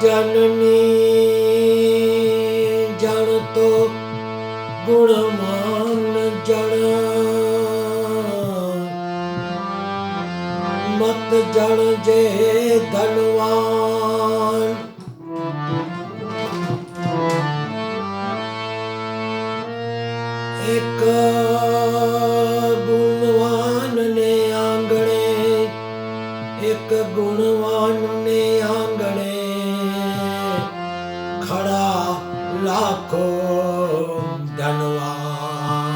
जननी जन तो गुणवान जन मत जन जे धनवान। एक गुणवान ने आंगणे एक गुणवान ने आंगणे खड़ा लाखों धनवान।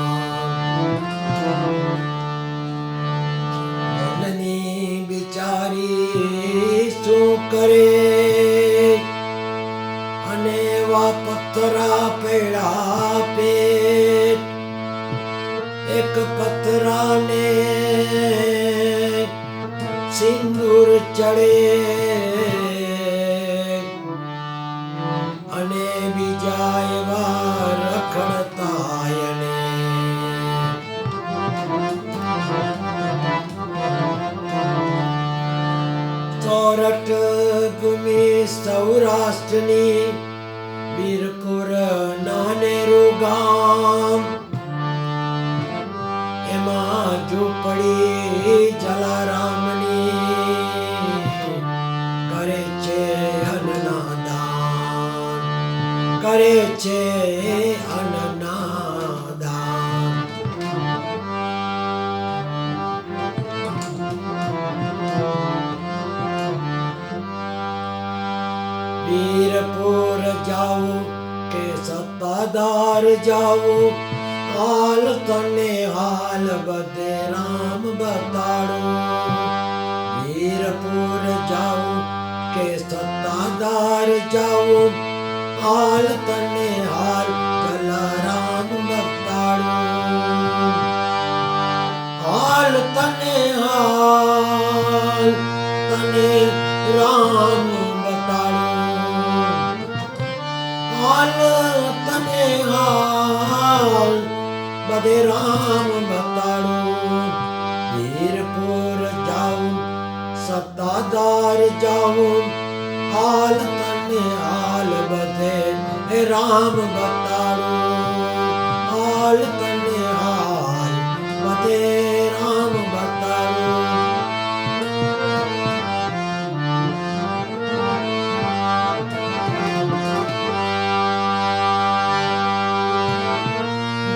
धननी बिचारी शू करे अने वा पत्थरा पेड़ा पेट। एक पत्थरा ने सिंदूर चढ़े अने बीजा एवा रखड़तायने। सोरठ भूमि सौराष्ट्रनी वीरपुर नानेरू गाम एमा झूपड़ी जलारामनी करे छे अन्नना दान करे छे अन्नना दान। वीरपुर जाऊ के सत्तादार जाऊ हाल तने हाल बदे राम बताड़ो। वीरपुर जाऊ के सत्तादार जाऊ हाल तने हाल जलाराम बताड़ो। हाल तने राम बताड़ो। हाल तने हाल बदे राम बताड़ो। वीरपुर जाऊं सत्तादार जाऊं हाल तने हाल बदे राम बताड़ो। हाल तने हाल बदे राम बताड़ो।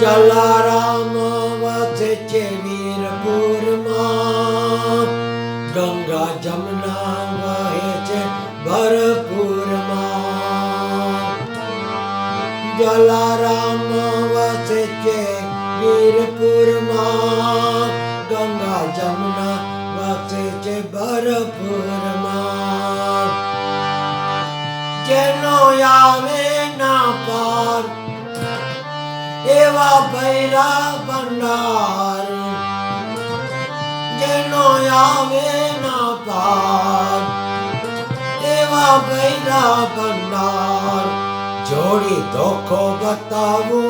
जलाराम वसे छे वीरपुर मां गंगा जमुना वहे छे भरपूर मां। जलाराम वसे छे वीरपुर मां गंगा जमुना वसे छे भरपूर मां। जेनो आवे ना पार एवा भैरा भंडार। जेनो आवे ना पार एवा भैरा भंडार। जोड़ी धोखो बतावो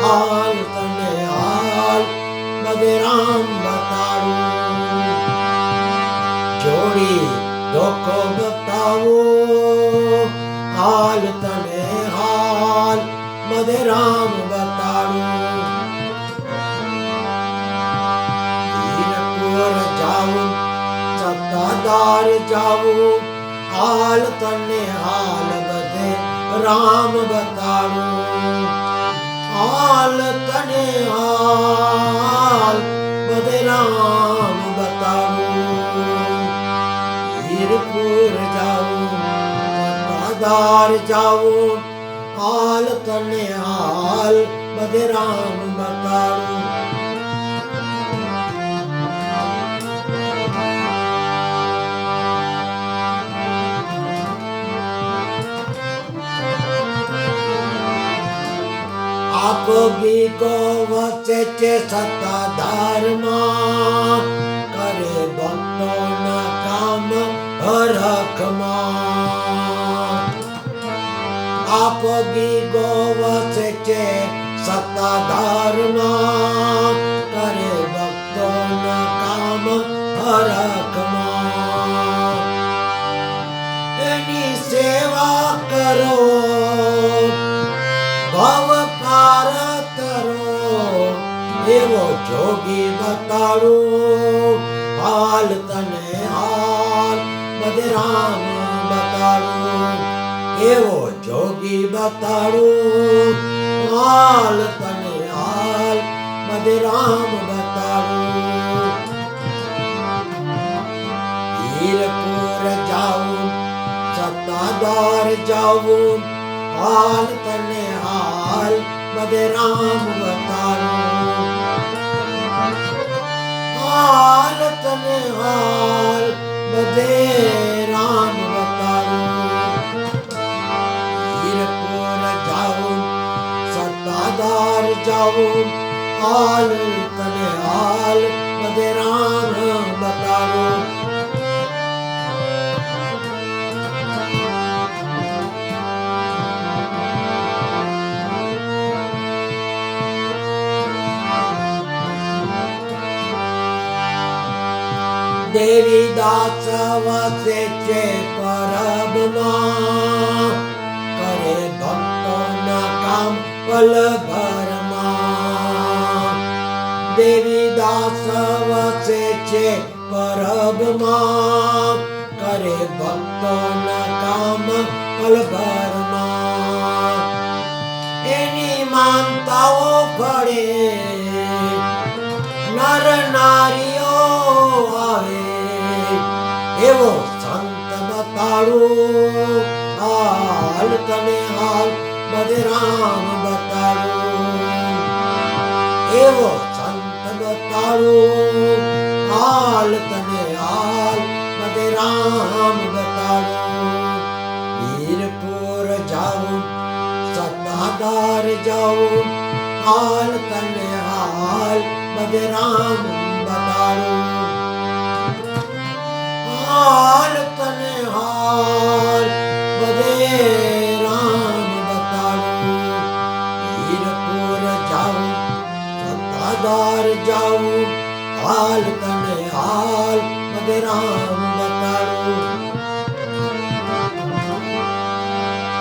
हाल तने हाल बदे राम बताड़ो। जोड़ी धोखो बतावो हाल तने हाल बदे राम बताड़ो। वीरपुर जाऊं सत्तादार जाऊं हाल तने हाल बदे राम बताड़ो। हाल तने हाल बदे राम बताड़ो। वीरपुर जाऊं सत्तादार जाऊं हाल तने हाल बदे राम बताड़ो। आप भी को वसे छे सत्तादार मां करे भक्तों ना काम हरख मां। आप भी गोवस चे सत्ताधार मां करे भक्तों न काम हरख मां। एनी કરો ભવ પાર કરો એવો જોગી બતાડું હાલ તને હાલ બધે રામ બતાડું એવો જોગી બતાડું હાલ તને હાલ બધે રામ બતાડું વીરપુર જાઉં સત્તાધાર જાઉં હાલ તને હાલ બધે રામ બતાડું હાલ તને હાલ બધે રામ બતાડું વીરપુર જાઉં સત્તાધાર જાઉં હાલ તને હાલ બધે રામ બતાડું દેવી દાસ વસે છે પરબમાં કરે ભક્તોના કામ પલભરમાં દેવી દાસ વસે છે પરબમાં કરે ભક્તોના કામ પલભરમાં એની માનતાઓ ફળે નર નારીઓ આવે એવો સંત બતાડું હાલ તને હાલ બધે રામ બતાડું એવો સંત બતાડું હાલ તને હાલ બધે રામ બતાડું વીરપુર જાઉં સત્તાધાર જાઉં હાલ તને હાલ બધે રામ બતાડું હાલ તને હાલ બધે રામ બતાડું વીરપુર જાઉં સત્તાધાર જાઉં હાલ તને હાલ બધે રામ બતાડું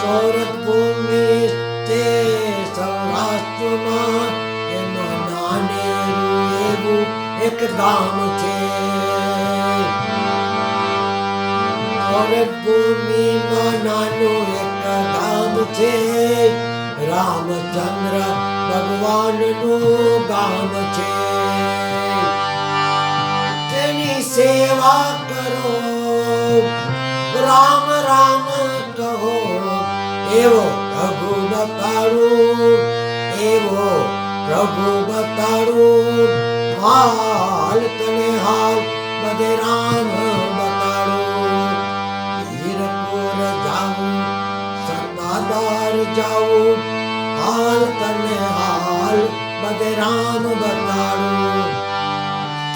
ચોરત ભૂમિ તે સૌરાષ્ટ્રમાં એમાં નાનેરું એવું એક ગામ છે ચોરત ભૂમિમાં નાનું એક ગામ છે રામચંદ્ર ભગવાનનું ગામ છે તેની સેવા કરો રામ રામ કહો એવો પ્રભુ બતાડું એવો પ્રભુ બતાડું હાલ તને હાલ બધે રામ બતાડું વીરપુર જાઉં સત્તાધાર જાઉં હાલ તને હાલ બધે રામ બતાડું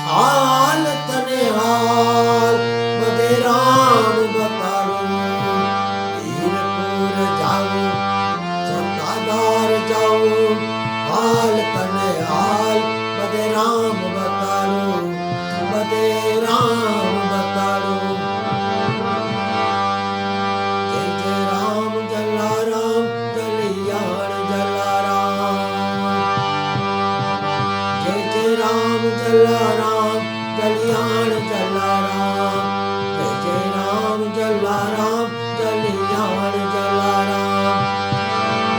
હાલ તને હાલ બધે રામ બતાડું વીરપુર જાઉં સત્તાધાર જાઉં હાલ તને હાલ બધે રામ બતાડું બધે રામ બતાડું જય જય રામ જલારામ જલિયાણ જલારામ જય જય રામ જલારામ જલિયાણ જલારામ જય જય રામ જલારામ જલિયાણ જલારામ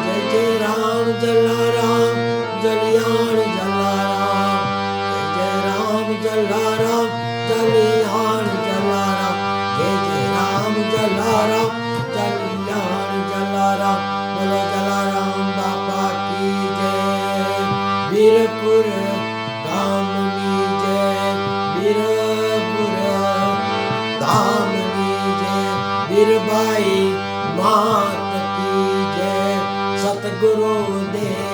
જય જય રામ જલારામ જલિયાણ જલારામ જય જય રામ જલારામ જલિયાણ જલારામ જય જય રામ જલારામ જલિયાણ જલારામ બોલો જલારામ બાપા કી જય વીરપુર ધામની જય વીરપુર ધામની જય વીરભાઈ માત કી જય સતગુરુ દેવ